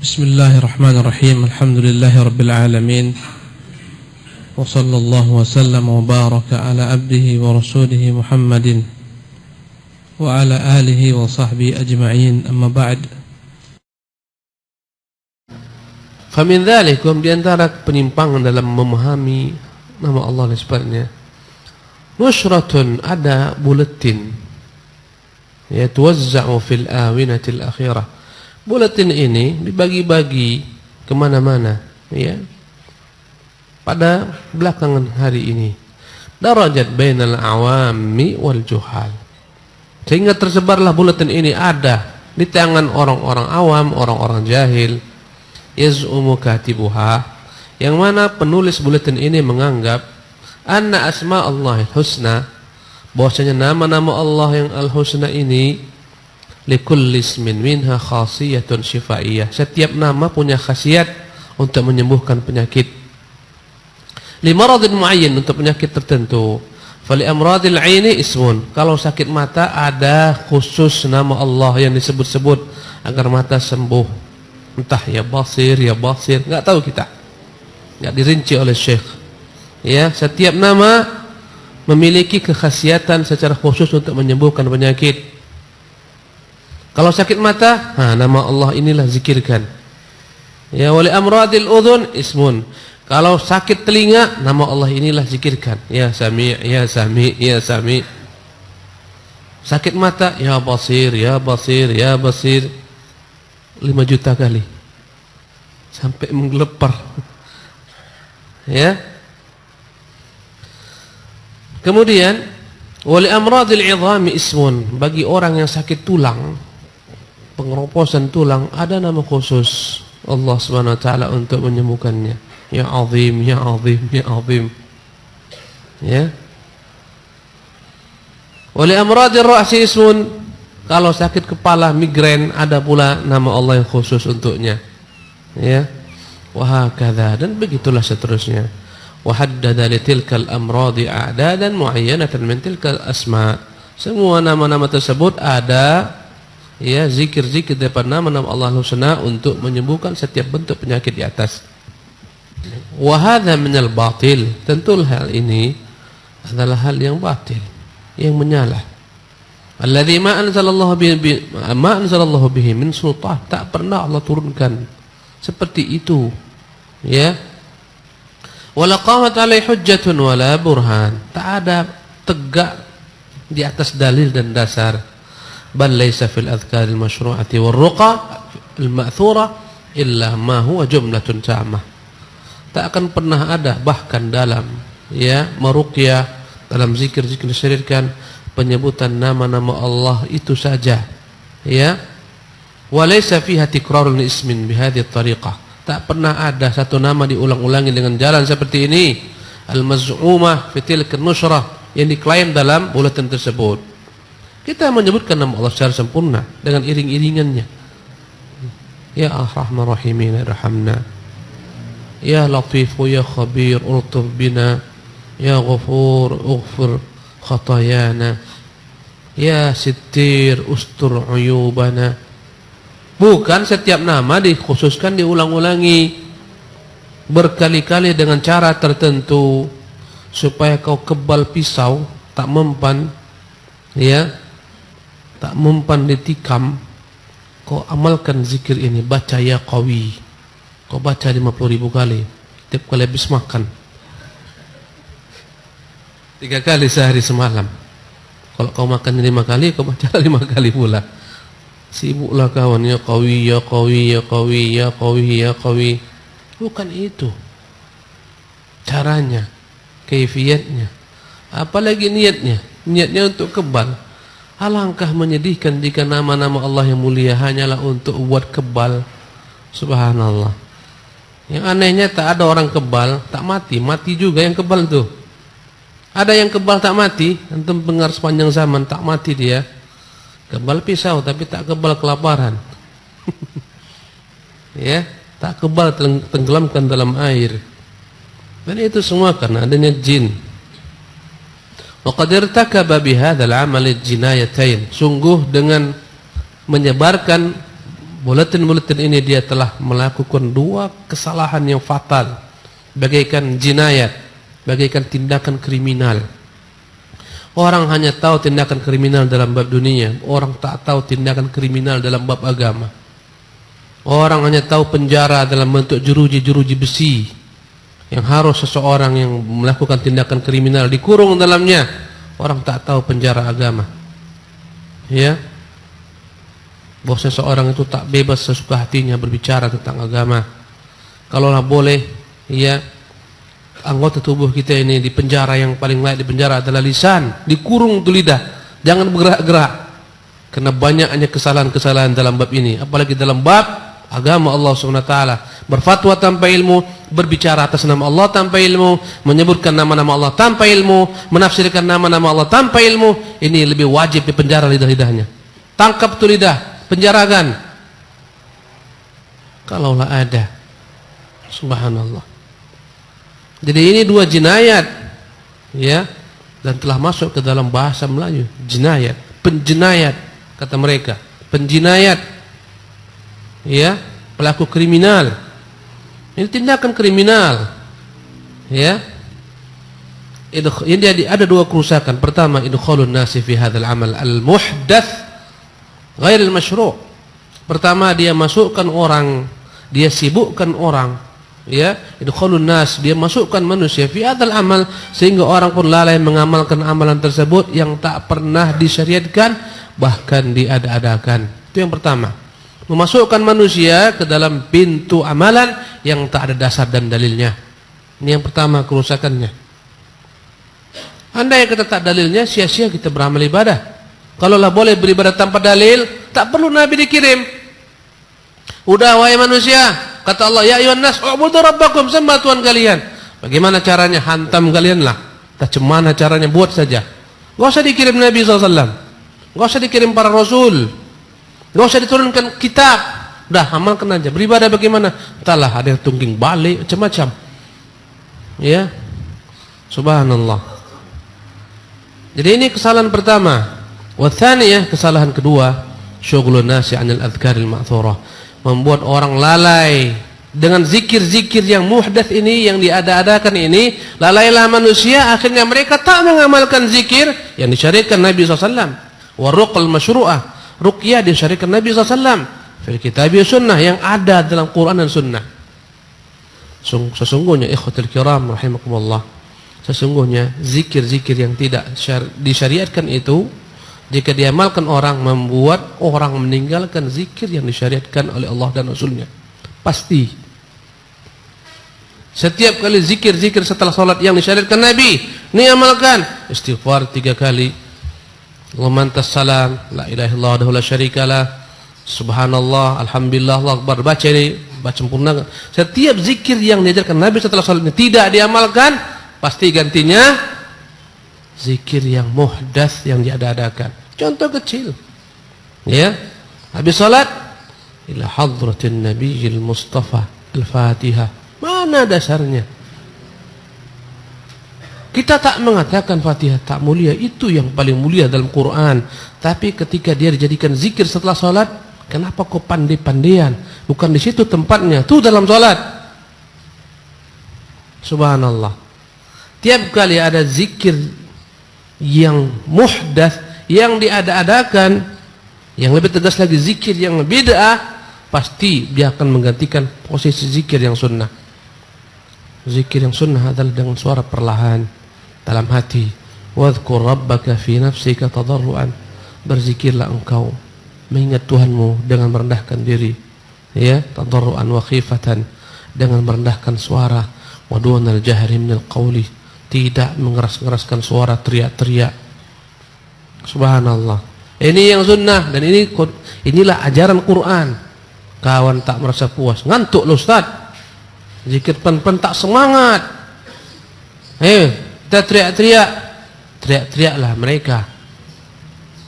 Bismillahirrahmanirrahim. Alhamdulillahirabbil alamin. Wa sallallahu wa sallam wa baraka ala abdihi wa rasulihi Muhammadin wa ala alihi wa sahbihi ajma'in. Amma ba'd. Famin dzalikum, di antara penyimpangan dalam memahami nama Allah dan sifatnya, nushratun, ada buletin yatuwazza'u fil awinatil akhirah. Buletin ini dibagi-bagi kemana-mana, ya, pada belakangan hari ini. Darajat bainal awami wal juhal, sehingga tersebarlah buletin ini ada di tangan orang-orang awam, orang-orang jahil. Yaz'umu katibuha, yang mana penulis buletin ini menganggap anna asma Allahil husna, bahwasanya nama-nama Allah yang al-husna ini likulli ismin minha khasiyatun syifaiyah, setiap nama punya khasiat untuk menyembuhkan penyakit. Limaradin muayyan, untuk penyakit tertentu. Fali amradil aini ismun, kalau sakit mata ada khusus nama Allah yang disebut-sebut agar mata sembuh. Entah ya basir, enggak tahu kita, enggak dirinci oleh syekh. Ya, setiap nama memiliki kekhasiatan secara khusus untuk menyembuhkan penyakit. Kalau sakit mata, nama Allah inilah zikirkan. Ya, wali amradil udhun ismun, kalau sakit telinga, nama Allah inilah zikirkan. Ya Sami, ya Sami, ya Sami. Sakit mata, ya basir, ya basir, ya basir, 5 juta kali sampai menggelepar. Ya. Kemudian wali amradil idhami ismun, bagi orang yang sakit tulang, pengeroposan tulang, ada nama khusus Allah Subhanahu wa taala untuk menyembuhkannya. Ya azim, ya azim, ya azim. Ya. Wali amradir ra'si ismun, kalau sakit kepala, migrain, ada pula nama Allah yang khusus untuknya. Ya. Wa hakadha, dan begitulah seterusnya. Wa haddada litilkal amradi a'dadan muayyanatan min tilkal asma. Semua nama-nama tersebut ada, ya, zikir-zikir daripada nama-nama Allah Husna untuk menyembuhkan setiap bentuk penyakit di atas. Wa hadza minal batil, tentu hal ini adalah hal yang batil, yang menyalah. Alladzi ma anzalallahu bihi min sultan, tak pernah Allah turunkan seperti itu, ya. Wala qamat alaihi hujjatun wala burhan, tak ada tegak di atas dalil dan dasar. Bal laysa fil adhkaril masyru'ati war ruqa al ma'thura illa ma huwa jumlatun ta'amah. Tak akan pernah ada bahkan dalam, ya, meruqyah, dalam zikir-zikir disyariatkan, penyebutan nama-nama Allah itu saja, ya. Wa laysa fiha tikrarun ismin bihadhihi tariqah, tak pernah ada satu nama diulang-ulangi dengan jalan seperti ini, al-maz'umah fi tilka nushrah, yang diklaim dalam buletin tersebut. Kita menyebutkan nama Allah secara sempurna dengan iring-iringannya. Ya Ar-Rahman Rahimin irhamna, ya Latifu ya Khabir ultuf bina, ya Ghafur ughfir khatayana, ya Sittir ustur uyubana. Bukan setiap nama dikhususkan diulang-ulangi berkali-kali dengan cara tertentu supaya kau kebal pisau, tak mempan, ya, tak mempan ditikam. Kau amalkan zikir ini, baca ya qawi, kau baca 50.000 kali tiap kali habis makan, 3 kali sehari semalam. Kalau kau makan 5 kali, kau baca 5 kali pula. Sibuklah kawan, ya qawi, ya qawi, ya qawi, ya qawi, ya qawi. Bukan itu caranya, kaifiyatnya, apalagi niatnya. Niatnya untuk kebal. Alangkah menyedihkan jika nama-nama Allah yang mulia hanyalah untuk buat kebal. Subhanallah. Yang anehnya, tak ada orang kebal tak mati, mati juga yang kebal tuh. Ada yang kebal tak mati, antum dengar sepanjang zaman, tak mati dia. Kebal pisau tapi tak kebal kelaparan. Ya, tak kebal tenggelamkan dalam air. Dan itu semua karena adanya jin. Wa qad irtakaba bihadzal 'amal jinayatain, sungguh dengan menyebarkan buletin-buletin ini dia telah melakukan dua kesalahan yang fatal, bagaikan jinayat, bagaikan tindakan kriminal. Orang hanya tahu tindakan kriminal dalam bab dunia, orang tak tahu tindakan kriminal dalam bab agama. Orang hanya tahu penjara dalam bentuk jeruji-jeruji besi, yang harus seseorang yang melakukan tindakan kriminal dikurung dalamnya. Orang tak tahu penjara agama. Ya, bahwa seseorang itu tak bebas sesuka hatinya berbicara tentang agama. Kalaulah boleh, ya, anggota tubuh kita ini di penjara, yang paling layak di penjara adalah lisan, dikurung tu lidah, jangan bergerak-gerak. Karena banyaknya kesalahan-kesalahan dalam bab ini, apalagi dalam bab agama Allah Subhanahu wa taala. Berfatwa tanpa ilmu, berbicara atas nama Allah tanpa ilmu, menyebutkan nama-nama Allah tanpa ilmu, menafsirkan nama-nama Allah tanpa ilmu, ini lebih wajib di penjara lidah-lidahnya. Tangkap tu lidah, penjarakan. Kalaulah ada. Subhanallah. Jadi ini dua jinayat, ya, dan telah masuk ke dalam bahasa Melayu. Jinayat, penjenayat kata mereka, penjinayat, ya, pelaku kriminal. Ini tindakan kriminal, ya. Ini ada dua kerusakan. Pertama, idkhulun nasi fi hadzal amal al-muhdath ghairil masyru'. Pertama, dia masukkan orang, dia sibukkan orang, ya, idkhulun nas, dia masukkan manusia fi hadzal amal, sehingga orang pun lalai mengamalkan amalan tersebut yang tak pernah disyariatkan, bahkan diada-adakan. Itu yang pertama. Memasukkan manusia ke dalam pintu amalan yang tak ada dasar dan dalilnya. Ini yang pertama kerusakannya. Andai kata tak dalilnya, sia-sia kita beramal ibadah. Kalaulah boleh beribadah tanpa dalil, tak perlu Nabi dikirim. Udah, wahai manusia, kata Allah, ya ayyuhan nas, u'budu rabbakum, sembah Tuhan kalian. Bagaimana caranya? Hantam kalianlah. Tak cemana caranya, buat saja. Gak usah dikirim Nabi SAW, gak usah dikirim para rasul, gak usah diturunkan kitab. Udah, amalkan aja. Beribadah bagaimana? Entahlah, ada yang tungking balik, macam-macam. Ya, subhanallah. Jadi ini kesalahan pertama. Wa tsaniyah, kesalahan kedua, syughlun nasi 'anil adhkaril ma'thurah. Membuat orang lalai dengan zikir-zikir yang muhdats ini, yang diada-adakan ini. Lalailah manusia, akhirnya mereka tak mengamalkan zikir yang disyariatkan Nabi SAW. Wa ruqal masyru'ah, ruqyah disyariatkan Nabi SAW fil kitab wa sunnah, yang ada dalam Quran dan sunnah. Sesungguhnya ikhwatul kiram rahimakumullah, sesungguhnya zikir-zikir yang tidak disyariatkan itu, jika diamalkan orang, membuat orang meninggalkan zikir yang disyariatkan oleh Allah dan Rasulnya. Pasti. Setiap kali zikir-zikir setelah salat yang disyariatkan Nabi, ini amalkan. Istighfar 3 kali, Allahumantas salam, la ilaha illallah wahdahu la syarikalah, subhanallah, alhamdulillah, Allahu akbar. Baca ini, baca sempurna. Setiap zikir yang diajarkan Nabi setelah salat ini tidak diamalkan, pasti gantinya zikir yang muhdats, yang diada-adakan. Contoh kecil, ya, habis salat, ila hadratin nabiyil mustafa al-fatihah. Mana dasarnya? Kita tak mengatakan Fatihah tak mulia, itu yang paling mulia dalam Quran. Tapi ketika dia dijadikan zikir setelah salat, kenapa kau pandai-pandaian? Bukan di situ tempatnya, itu dalam salat. Subhanallah. Tiap kali ada zikir yang muhdats, yang diada-adakan, yang lebih tegas lagi zikir yang bid'ah, pasti dia akan menggantikan posisi zikir yang sunnah. Zikir yang sunnah adalah dengan suara perlahan dalam hati. Wadhkur rabbaka fi nafsika tadarruan, berzikirlah engkau mengingat Tuhanmu dengan merendahkan diri, ya, tadarruan wa khifatan, dengan merendahkan suara, wa dunal jahri minal qawli, tidak mengeras-ngeraskan suara, teriak-teriak. Subhanallah. Ini yang sunnah, dan inilah ajaran Quran. Kawan tak merasa puas, ngantuk loh Ustaz, zikir pen-pen tak semangat. Kita teriak-teriaklah mereka.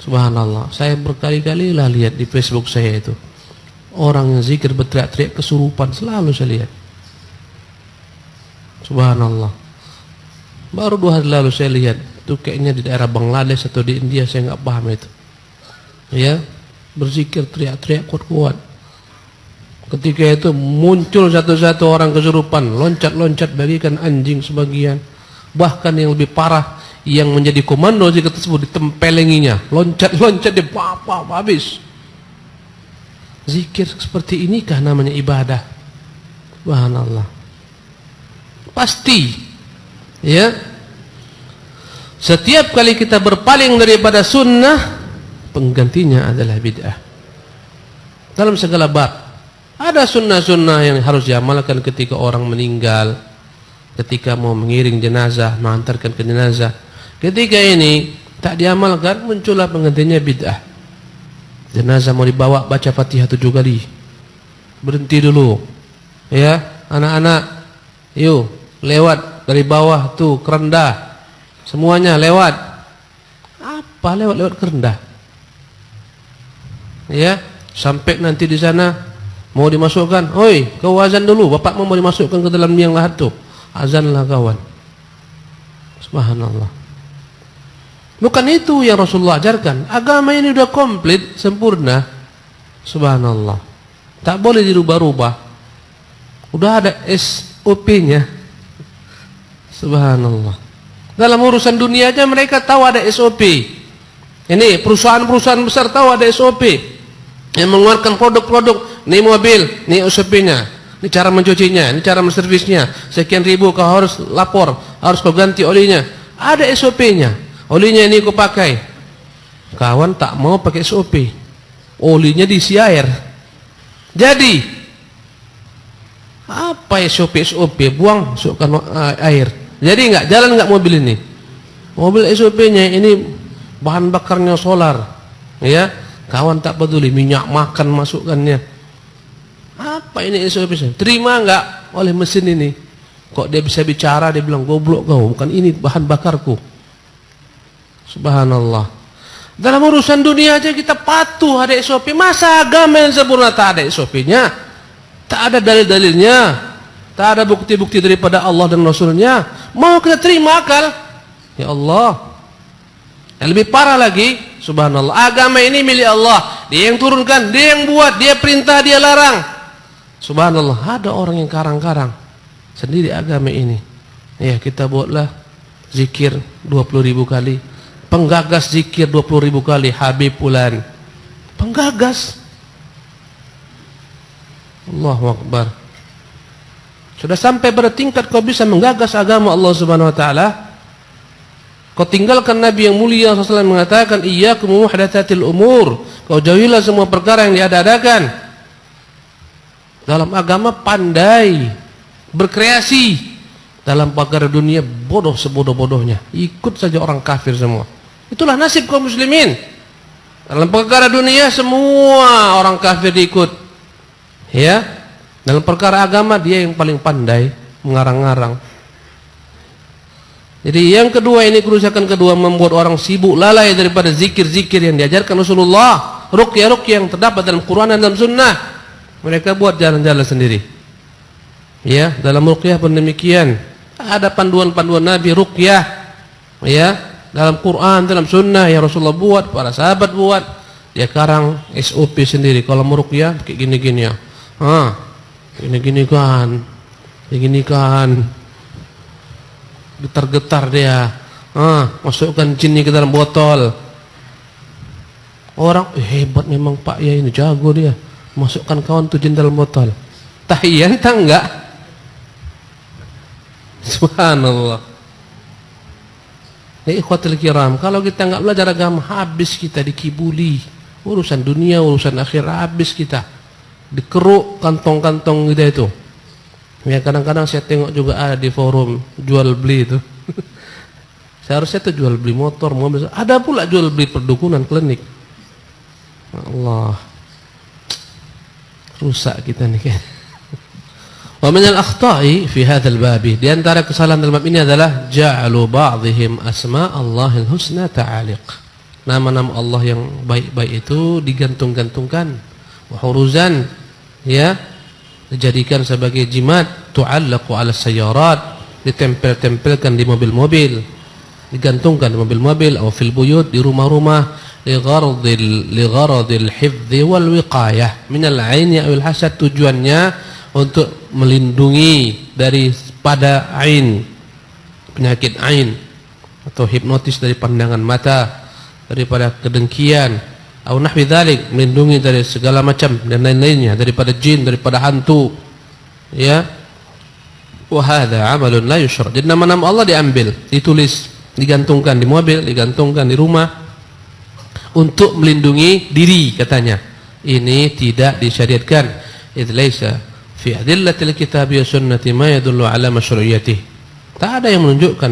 Subhanallah. Saya berkali-kali lah lihat di Facebook saya itu, orang yang zikir berteriak-teriak kesurupan, selalu saya lihat. Subhanallah. Baru 2 hari lalu saya lihat, itu kayaknya di daerah Bangladesh atau di India, saya nggak paham itu. Ya, berzikir teriak-teriak kuat-kuat. Ketika itu muncul satu-satu orang kesurupan, loncat-loncat bagikan anjing sebagian. Bahkan yang lebih parah, yang menjadi komando zikir tersebut ditempelenginya, loncat-loncat dia habis. Zikir seperti inikah namanya ibadah? Subhanallah. Pasti, ya. Setiap kali kita berpaling daripada sunnah, penggantinya adalah bid'ah. Dalam segala bab, ada sunnah-sunnah yang harus diamalkan ketika orang meninggal, ketika mau mengiring jenazah, mengantarkan ke jenazah. Ketika ini tak diamalkan, muncullah penggantinya bid'ah. Jenazah mau dibawa, baca Fatihah 7 kali. Berhenti dulu. Ya, anak-anak, yuk lewat dari bawah tuh ke rendah. Semuanya lewat. Apa lewat kerendah? Ya, sampai nanti di sana mau dimasukkan, oi, kau azan dulu, bapak mau dimasukkan ke dalam liang lahat tuh. Azanlah kawan. Subhanallah. Bukan itu yang Rasulullah ajarkan. Agama ini sudah komplit, sempurna. Subhanallah. Tak boleh dirubah-rubah. Udah ada SOP-nya. Subhanallah. Dalam urusan dunia aja mereka tahu ada SOP. Ini perusahaan-perusahaan besar tahu ada SOP. Yang mengeluarkan produk-produk. Ini mobil, ini SOP-nya. Ini cara mencucinya, ini cara menservisnya. Sekian ribu kau harus lapor, harus kau ganti olinya. Ada SOP-nya. Olinya ini kau pakai. Kawan tak mau pakai SOP. Olinya diisi air. Jadi apa SOP? Buang, masukkan air. Jadi enggak jalan enggak mobil ini. Mobil SOP-nya ini bahan bakarnya solar. Ya, kawan tak peduli minyak makan masukkannya. Apa ini SOP? Terima enggak oleh mesin ini? Kok dia bisa bicara, dia bilang goblok kau, bukan ini bahan bakarku. Subhanallah. Dalam urusan dunia aja kita patuh ada SOP. Masa agama yang sempurna tak ada SOP-nya? Tak ada dalil-dalilnya. Tak ada bukti-bukti daripada Allah dan Rasulnya. Mau kita terima akal? Ya Allah. Yang lebih parah lagi, subhanallah, agama ini milik Allah. Dia yang turunkan, dia yang buat, dia perintah, dia larang. Subhanallah, ada orang yang karang-karang sendiri agama ini. Ya, kita buatlah zikir 20.000 kali. Penggagas zikir 20.000 kali Habib Fulan. Penggagas. Allahu Akbar. Sudah sampai pada tingkat kau bisa menggagas agama Allah Subhanahu wa taala. Kau tinggalkan Nabi yang mulia SAW mengatakan, iyyakum muhdatsatil umur. Kau jauhilah semua perkara yang diada-adakan. Dalam agama pandai berkreasi. Dalam perkara dunia bodoh sebodoh-bodohnya. Ikut saja orang kafir semua. Itulah nasib kaum muslimin. Dalam perkara dunia semua orang kafir diikut. Ya. Dalam perkara agama dia yang paling pandai mengarang-arang. Jadi yang kedua ini, kerusakan kedua, membuat orang sibuk lalai daripada zikir-zikir yang diajarkan Rasulullah. Ruqyah-ruqyah yang terdapat dalam Quran dan dalam sunnah. Mereka buat jalan-jalan sendiri. Ya, dalam ruqyah pun demikian. Ada panduan-panduan Nabi ruqyah. Ya. Dalam Quran, dalam sunnah yang Rasulullah buat, para sahabat buat, dia karang SOP sendiri. Kalau meruqyah kayak gini-gini ya. Gini-gini kan. Gini kan. Getar-getar dia. Masukkan jin ke dalam botol. Orang hebat memang Pak ya, ini jago dia. Masukkan kawan tuh jin dalam botol. Tahiyyan tak enggak? Subhanallah. Ya ikhwatul kiram, kalau kita enggak belajar agama, habis kita dikibuli. Urusan dunia, urusan akhir, habis kita. Dikeruk kantong-kantong kita itu. Ya kadang-kadang saya tengok juga ada di forum jual beli itu. Seharusnya itu jual beli motor, mobil. Ada pula jual beli perdukunan, klinik. Allah. Rusak kita nih kan. Wa min al-akhta'i fi hadzal babi, di antara kesalahan dalam bab ini adalah ja'alu ba'dihim asma Allahil husna ta'aliq. Nama-nama Allah yang baik-baik itu digantung-gantungkan, wa huruzan, ya, dijadikan sebagai jimat, tu'allaqu 'ala sayyarat, ditempel-tempelkan di mobil-mobil, digantungkan di mobil-mobil, atau fil buyut, di rumah-rumah, ligharadil hifdzi wal wiqayah minal aini awil hasad, tujuannya untuk melindungi daripada ain, penyakit ain atau hipnotis dari pandangan mata, daripada kedengkian, atau nahwi dzalik, melindungi dari segala macam dan lain-lainnya, daripada jin, daripada hantu, ya. Wa hadza amalun la yusyra. Jadi nama-nama Allah diambil, ditulis, digantungkan di mobil, digantungkan di rumah untuk melindungi diri, katanya. Ini tidak disyariatkan. Idz laisa fi adillatil kitabi wa sunnati ma yadullu ala masyru'iyyatih. Tak ada yang menunjukkan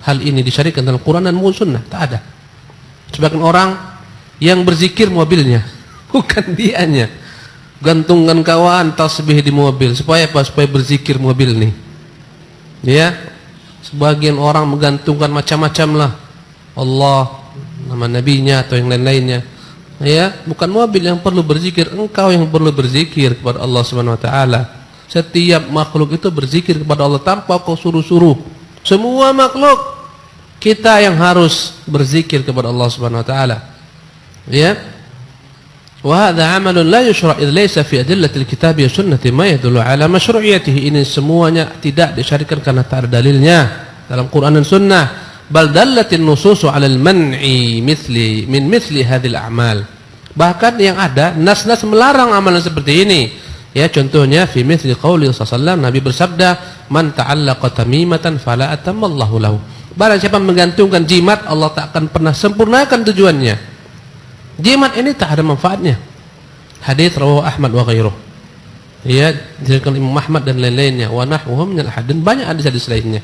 hal ini disyariatkan dalam Quran dan sunnah, tak ada. Sebagian orang yang berzikir mobilnya, bukan dianya. Gantungkan kawan tasbih di mobil, supaya apa? Supaya berzikir mobil nih. Ya. Sebagian orang menggantungkan macam-macam lah. Allah, nama nabinya atau yang lain-lainnya. Ya, bukan mobil yang perlu berzikir, engkau yang perlu berzikir kepada Allah Subhanahu wa taala. Setiap makhluk itu berzikir kepada Allah tanpa kau suruh-suruh. Semua makhluk, kita yang harus berzikir kepada Allah Subhanahu wa taala. Ya. Wa hadza 'amalun la yushra' idh laysa fi adillatil kitabi wa sunnati ma yadullu 'ala masyru'iyyatihi. Ini semuanya tidak disyariatkan karena tak ada dalilnya dalam Quran dan sunnah. Bal dallatin nususu 'ala al-man'i min mithli hadhil a'mal. Bahkan yang ada nas-nas melarang amalan seperti ini. Ya, contohnya fi mithli qauli sallallahu, Nabi bersabda, "Man ta'allaqa tamimatan fala atammallahu lahu." Barang siapa menggantungkan jimat, Allah tak akan pernah sempurnakan tujuannya. Jimat ini tak ada manfaatnya. Hadis rawahu Ahmad wa ghairuh. Ya, diriwayatkan Imam Ahmad dan lain-lainnya. Wa nahwuhum min al-hadith, banyak hadis-hadis lainnya.